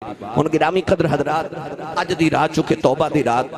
ان گرامی قدر حضرات اج دی رات چکے توبہ دی رات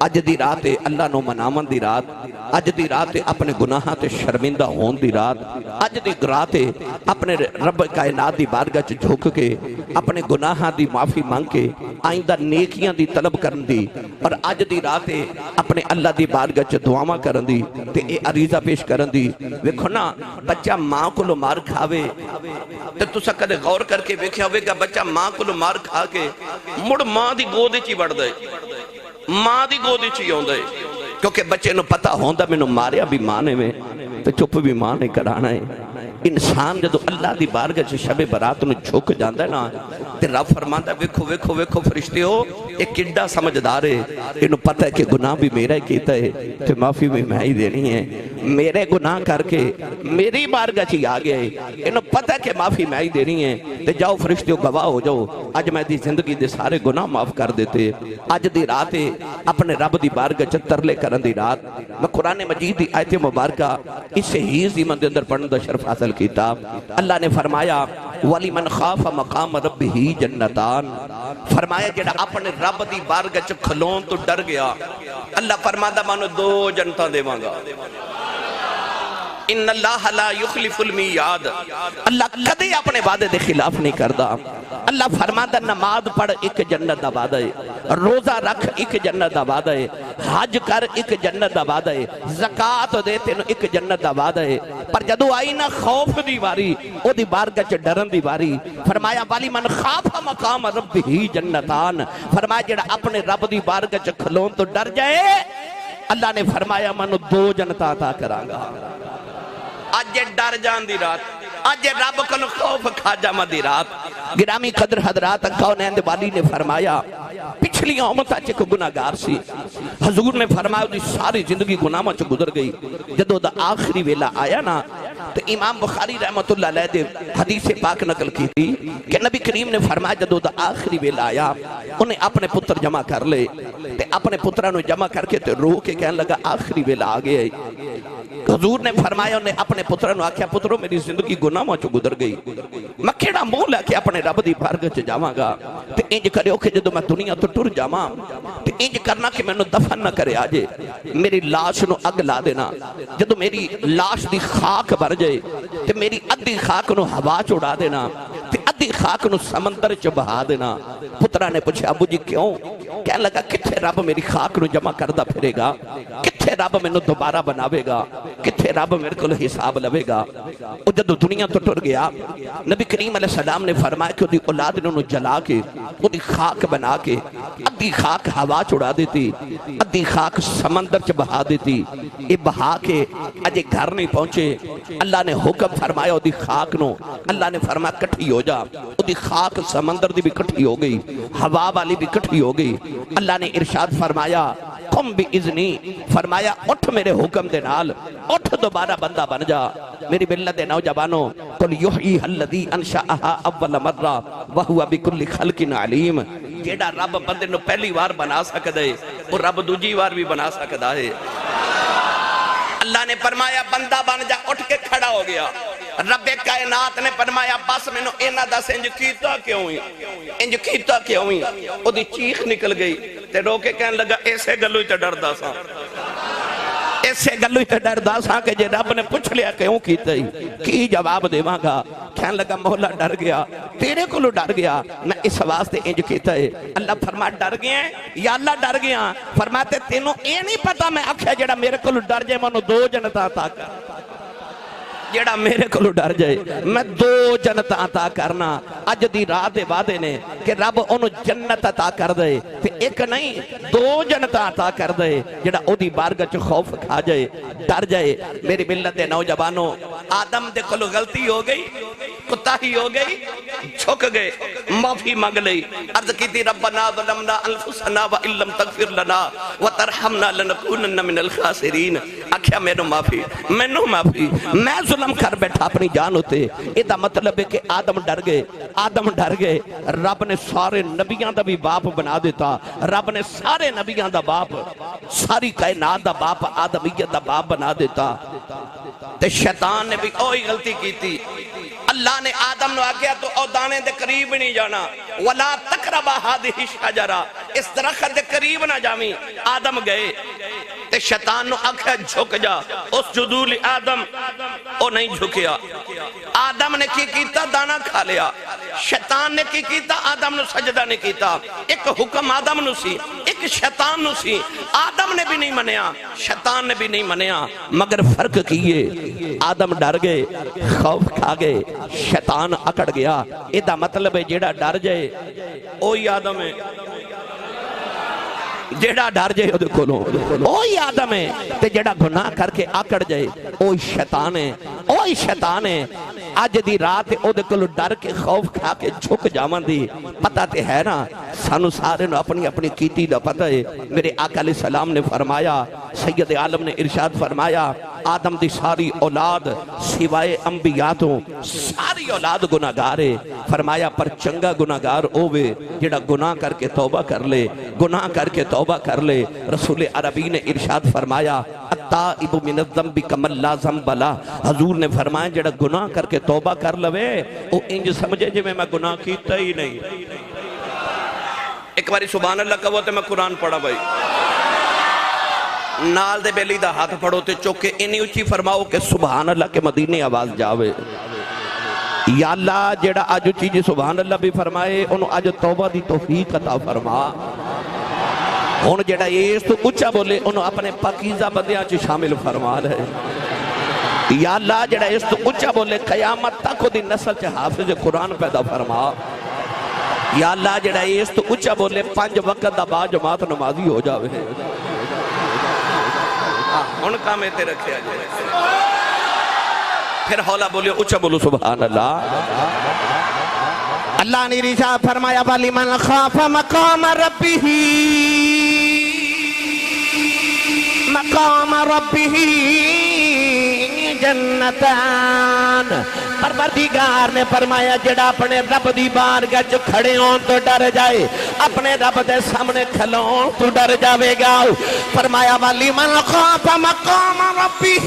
اج دی رات اللہ نو منامن دی رات اج دی رات اپنے گناہاں تے شرمندہ ہون دی رات اج دی رات اپنے رب کائنات دی بارگاہ چ جھک کے اپنے گناہاں دی معافی مانگ کے آئندہ نیکیاں دی طلب کرن دی اور اج دی رات اپنے اللہ دی بارگاہ چ دعاواں کرن دی تے اے عریضہ پیش کرن دی ویکھو نا بچہ ماں کولوں مار کھاوے تے تساں کدے غور کر کے ویکھیا ہوے گا بچہ ماں کولوں مار کھا کے مڑ ماں دی گود وچ ہی وڑ دے ماں دی گود وچ ہی آوندا ہے کیونکہ بچے نو پتہ ہوندا مینوں ماریا بھی ماں نے میں تے چپ بھی ماں نے کرانا ہے انسان جدو اللہ دی بارگاہ سے شب برات نو جھک جاندا ہے نا تے رب فرماندا ویکھو ویکھو ویکھو فرشتیو اے کڈا سمجھدار ہے اینو پتہ ہے کہ گناہ بھی میرا ہی کیتا ہے تے معافی بھی میں ہی دینی ہے میرے گناہ کر کے میری بارگاہ چ آ گیا ہے اینو پتہ ہے کہ معافی میں ہی دینی ہے تے جاؤ فرشتیو گواہ ہو جاؤ اج میں دی زندگی دے سارے گناہ معاف کر دیتے اج دی رات اپنے رب دی بارگاہ چ ترلے کرن دی رات میں قرآن مجید دی آیت مبارکہ اس ہی زمن دے اندر پڑھن دا شرف حاصل کیتا اللہ نے فرمایا وَلِمَنْ خَافَ مَقَامَ رَبِّهِ جَنَّتَانِ فرمایا جڑا اپنے رب دی بارگاہ چ کھلون تو ڈر گیا اللہ فرماتا مانو 2 جنتاں دیواں گا ان اللہ لا یخلف المیعاد اللہ کدی اپنے وعدے دے خلاف نہیں کردا اللہ فرماتا نماز پڑھ ایک جنت دا وعدہ ہے روزہ رکھ ایک جنت دا وعدہ ہے حج کر ایک جنت دا وعدہ ہے زکاة دے تینوں ایک جنت دا وعدہ ہے پر جدو آئی نا خوف دی واری او دی بارگاہ چ ڈرن دی واری فرمایا والی من خاف مقام ربہ جنتان فرمایا جڑا اپنے رب دی بارگاہ چ کھلون تو ڈر جائے اللہ نے فرمایا منو 2 جنتاں عطا کراں گا آج ڈر جان دی رات آج رب کل خوف کھا جامہ دی رات گرامی قدر حضرات کونین والی نے فرمایا پچھلی امت چک گناہگار سی حضور نے فرمایا دی ساری زندگی گناہ میں چ گزر گئی جدو دا آخری ویلا آیا نا تو امام بخاری رحمت اللہ علیہ دے حدیث پاک نقل کی تھی کہ نبی کریم نے فرمایا جدو دا آخری ویلا آیا انہیں اپنے پتر جمع کر لے تے اپنے پترانو جمع کر کے تے روح کے کہنے لگا آخری ویلا آ گیا حضور نے فرمایا انہیں اپنے پترانو آکھیا پترو میری زندگی گناہ میں چ گزر گئی میں کیڑا منہ لے کے اپنے رب دی بارگاہ چ جاواں گا تے انج کریو کہ جدو میں دنیا تو ٹر جاواں تے انج کرنا کہ مینوں دفن نہ کرے آجے میری لاش نو اگ لا دینا جدو میری لاش دی خاک بھر جائے تے میری ادھی خاک نو ہوا چڑا دینا تے ادھی خاک نو سمندر چ بہا دینا پترا نے پوچھا ابو جی کیوں کہنے لگا کتھے رب میری خاک نو جمع کردا پھرے گا کتھے رب مینوں دوبارہ بناوے گا کتھے رب میرے کو حساب لوے گا او جدو دنیا تو ٹر گیا نبی کریم علیہ السلام نے فرمایا کہ دی اولاد نو جلا کے او دی خاک بنا کے ادھی خاک ہوا چڑا دیتی ادھی خاک سمندر چ بہا دیتی اے بہا کے اجے گھر نہیں پہنچے اللہ نے حکم فرمایا او دی خاک نو اللہ نے فرمایا کٹھی ہو جا او دی خاک سمندر دی بھی کٹھی ہو گئی ہوا والی بھی کٹھی ہو گئی اللہ نے ارشاد فرمایا قم بھی اذنی فرمایا اٹھ میرے حکم دے نال اٹھ دوبارہ بندہ بن جا میری ملت نوجوانوں قل یحیی الذی انشأہا اول مرہ وہو بکل خلق علیم جیڑا رب بندے نو پہلی وار بنا سکدا ہے اور رب دوجی وار بھی بنا سکدا ہے اللہ نے فرمایا بندہ بن جا اٹھ کے کھڑا ہو گیا رب کائنات نے فرمایا بس میں نو اینا دس انج کیتا کیوں ہی انج کیتا کیوں ہی او دی چیخ نکل گئی تے رو کے کہنے لگا ایسے گلو ہی تے ڈردا سا ایسے گلو ہی تے ڈردا سا کہ جے رب نے پوچھ لیا کیوں کیتا ہی کی جواب دیواں گا کہنے لگا مولا ڈر گیا تیرے کو ڈر گیا میں اس واسطے انج کیتا ہے اللہ فرمایا ڈر گیا ہے یا اللہ ڈر گیا فرماتے تینوں اے نہیں پتا میں آکھیا جڑا میرے کو ڈر جائے منو 2 جنتاں عطا کر جیڑا میرے کو ڈر جائے میں 2 جنت عطا کرنا اج دی رات دے وعدے نے کہ رب انہوں جنت عطا کر دے تے ایک نہیں 2 جنت عطا کر دے جیڑا او دی بارگاہ چ خوف کھا جائے ڈر جائے میری ملت دے نوجوانوں آدم دے کولوں غلطی ہو گئی کوتاہی ہو گئی جھک گئے معافی مانگ لئی عرض کیتی ربنا ظلمنا انفسنا وان لم تغفر لنا وترحمنا لنکونن من الخاسرین آکھیا مینوں معافی میں ظلم کر بیٹھا اپنی جان ہوتے ایدہ مطلب ہے کہ آدم ڈر گئے رب نے سارے نبیان دا بھی باپ بنا دیتا رب نے سارے نبیان دا باپ ساری کائنات دا باپ آدمیت دا باپ بنا دیتا تے شیطان نے بھی اوہی غلطی کی تھی اللہ نے آدم نو آگیا تو او دانے دے قریب نہیں جانا وَلَا تَقْرَبَ هَذِهِ الشَّجَرَةَ اس درخت دے قریب نہ جامی آدم گئے تے شیطان نو آگیا جھک جا اس جدول آدم او نہیں جھکیا آدم نے کی کیتا دانا کھا لیا شیطان نے کی کیتا آدم نو سجدہ نے کیتا ایک حکم آدم نو سی ایک شیطان نو سی آدم نے بھی نہیں منیا شیطان نے بھی نہیں منیا مگر فرق کیے آدم ڈر گئے خوف کھا گئے شیطان اکڑ گیا ایدہ مطلب ہے جیڑا ڈر جائے اوہی آدم ہے جیڑا ڈر جائے اوہی آدم ہے تے جیڑا گناہ کر کے آکڑ جائے اوہی شیطان ہے آج دی رات او دے کلو ڈر کے خوف کھا کے جھک جامان دی پتہ تے ہے نا سانو سارے نو اپنی اپنی کیتی دا پتہ ہے میرے آقا علیہ السلام نے فرمایا سید عالم نے ارشاد فرمایا آدم دی ساری اولاد سوائے انبیاء تو ساری اولاد گناہگار ہے فرمایا پر چنگا گناہگار اوے جڑا گناہ کر کے توبہ کر لے گناہ کر کے توبہ کر لے رسول عربی نے ارشاد فرمایا التائب من الذنب کمن لا ذنب لا حضور نے فرمایا جڑا گناہ کر کے توبہ کر لوے او انج سمجھے جی میں گناہ کیتا ہی نہیں ایک باری سبحان اللہ کہو تے میں قرآن پڑھا بھائی نال دے بیلی دا ہاتھ پڑھو تے چوکے انہی اچھی فرماؤ کہ سبحان اللہ کے مدینے آواز جاوے یا اللہ جیڑا آج اچھی جی سبحان اللہ بھی فرمائے انہوں آج توبہ دی توفیق عطا فرما انہوں جیڑا یہ تو اچھا بولے انہوں اپنے پاکیزہ بندیاں چی شامل فرما رہے یا اللہ جڑا اس تو اچھا بولے قیامت تک دی نسل چے حافظ قرآن پیدا فرما یا اللہ جڑا اس تو اچھا بولے 5 وقت دا با جماعت نمازی ہو جاوے ان کا میں تے رکھے آجائے پھر حولا بولے اچھا بولو سبحان اللہ اللہ نے رشاہ فرمایا وَلِمَنْ خَافَ مَقَامَ رَبِّهِ مَقَامَ رَبِّهِ جنتان پروردگار نے فرمایا جڑا اپنے رب دی بارگاہ چ کھڑے ہون تو ڈر جائے اپنے رب دے سامنے کھلون تو ڈر جاوے گا فرمایا وَلِمَنْ خَافَ مَقَامَ رَبِّهِ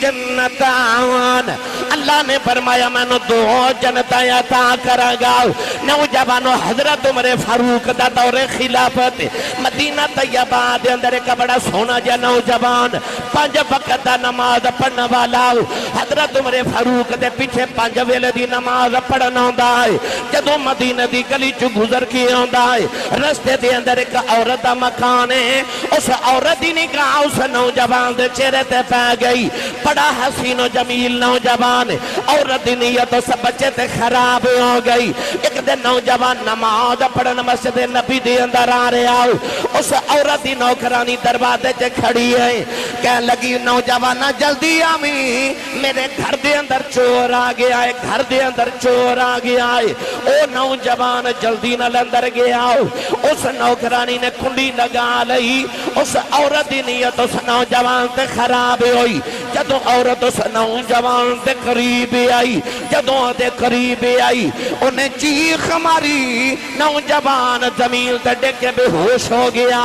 جنتان اللہ نے فرمایا میں نے 2 جنتیں عطا کرا گا نوجوانو حضرت عمر فاروق دا دور خلافت مدینہ طیبہ دے اندر ایک بڑا سونا جا نوجوان 5 وقت دا نماز پڑھنا والا حضرت عمر فاروق دے پیچھے 5 ویلے دی نماز پڑھنا ہوندا ہے جدوں مدینہ دی گلی چ گزر کے ہوندا ہے رستے دے اندر ایک عورت دا مکان ہے اس عورت دی نگاہ اس نوجوان دے چہرے تے پے گئی بڑا حسین و جمیل نوجوان عورت دی نیت اس بچے تے خراب ہو گئی ایک دن نوجوان نماز پڑھن مسجد نبی دے اندر آ رہا اس عورت دی نوکرانی دروازے تے کھڑی ہے کہنے لگی نوجوانا جلدی آمی میرے گھر دے اندر چور آ گیا ہے گھر دے اندر چور آ گیا ہے او نوجوان جلدی نہ اندر گیا اس نوکرانی نے کنڈی لگا لئی اس عورت دی نیت اس نوجوان تے خراب ہوئی جدوں عورت اس نوجوان دے قریب آئی جدوں دے قریب آئی انہیں چیخ ماری نوجوان زمین تے ڈگے بے ہوش ہو گیا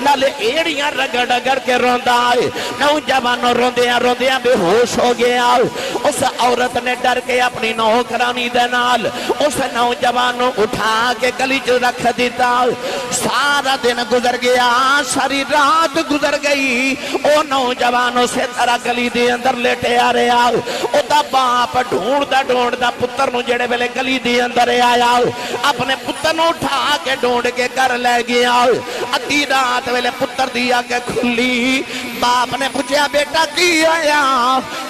نالے ایڑیاں رگڑ رگڑ کے روندا ہے نوجوان روندیاں بے ہوش ہو گیا اس عورت نے ڈر کے اپنی نوکرانی دے نال اس نوجوان اٹھا کے گلی چ رکھ دیتا سارا دن گزر گیا ساری رات گزر گئی او نوجوان اسے طرح گلی دے اندر لیٹے آ رہا او دا باپ ڈھونڈدا پتر نو جڑے ویلے گلی دے اندر آیا اپنے پتر نو اٹھا کے ڈھونڈ کے گھر لے گیا ادھی رات ویلے پتر دی آنکھ کھلی باپ نے پوچھا بیٹا کی آیا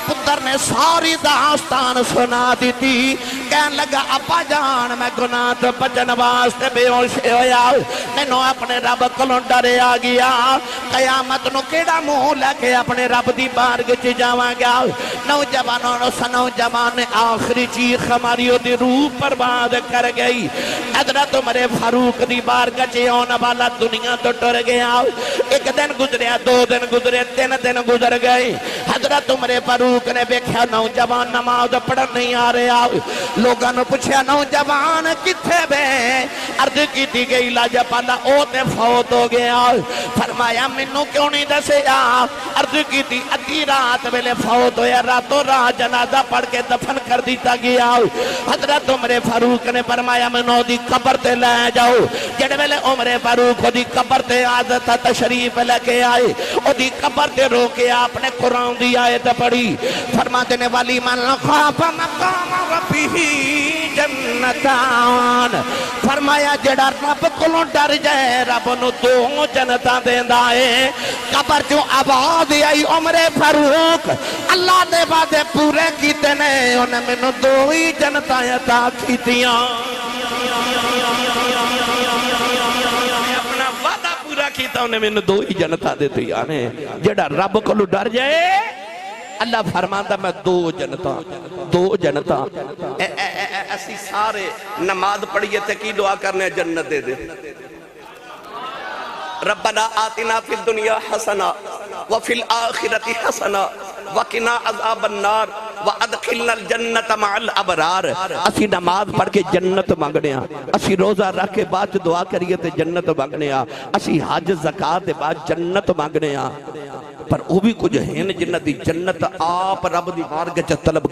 پتر نے ساری داستان سنا دی تھی کہنے لگا ابا جان میں گناہ تو بچن واسطے بے ہوش ہویا میں نو اپنے رب کولوں ڈرے آ گیا قیامت نو کیڑا منہ لے کے اپنے رب دی بارگاہ چ جاواں گا نوجوانوں نوجوان نے آخری چیخ ہماری دی روح برباد کر گئی حضرت عمر فاروق دی بارگاہ چ آنے والا دنیا تو ٹر گیا ایک دن گزریا 2 دن گزرے 3 دن گزر گئے حضرت عمر فاروق نے دیکھا نوجوان نماز پڑھن نہیں آ رہا لوگاں نے پوچھا نوجوان کتھے بے عرض کیتی گئی لاجا پالا او تے فوت ہو گیا فرمایا مینوں کیوں نہیں دسیا عرض کیتی ادھی رات ویلے فوت ہویا راتوں رات جنازہ پڑھ کے دفن کر دیتا گیا حضرت عمر فاروق نے فرمایا مینوں دی قبر تے لے جاؤ جڑے ویلے عمر فاروق دی قبر تے عادت تشریف لے کے آئے او دی قبر تے رو کے آپ نے قرآن دی آیت پڑھی فرماتے نے والی من خاف مقام ربہ جنتان فرمایا جڑا رب کولوں ڈر جائے رب نو دو جنتاں دیندا ہے قبر جو آواز آئی عمر فاروق اللہ دے وعدے پورے کیتے نے انہیں مینوں دو ہی جنتاں عطا کیتیاں اپنا وعدہ پورا کیتا انہیں مینوں دو ہی جنتاں دیتی آنے جڑا رب کولوں ڈر جائے اللہ فرماندا میں دو جنتاں ایسی سارے نماز پڑھیے تے کی دعا کرنے جنت دے دے ربنا آتنا فی الدنیا حسنا وفی الآخرت حسنا وقنا عذاب النار وادخلنا الجنت مع الابرار اسی نماز پڑھ کے جنت مانگنے اسی روزہ رکھ کے بعد دعا کریے تے جنت مانگنے اسی حج زکات دے بعد جنت مانگنے پر وہ بھی کچھ ہیں جنت دی جنت آپ رب دی بارگاہ چ طلب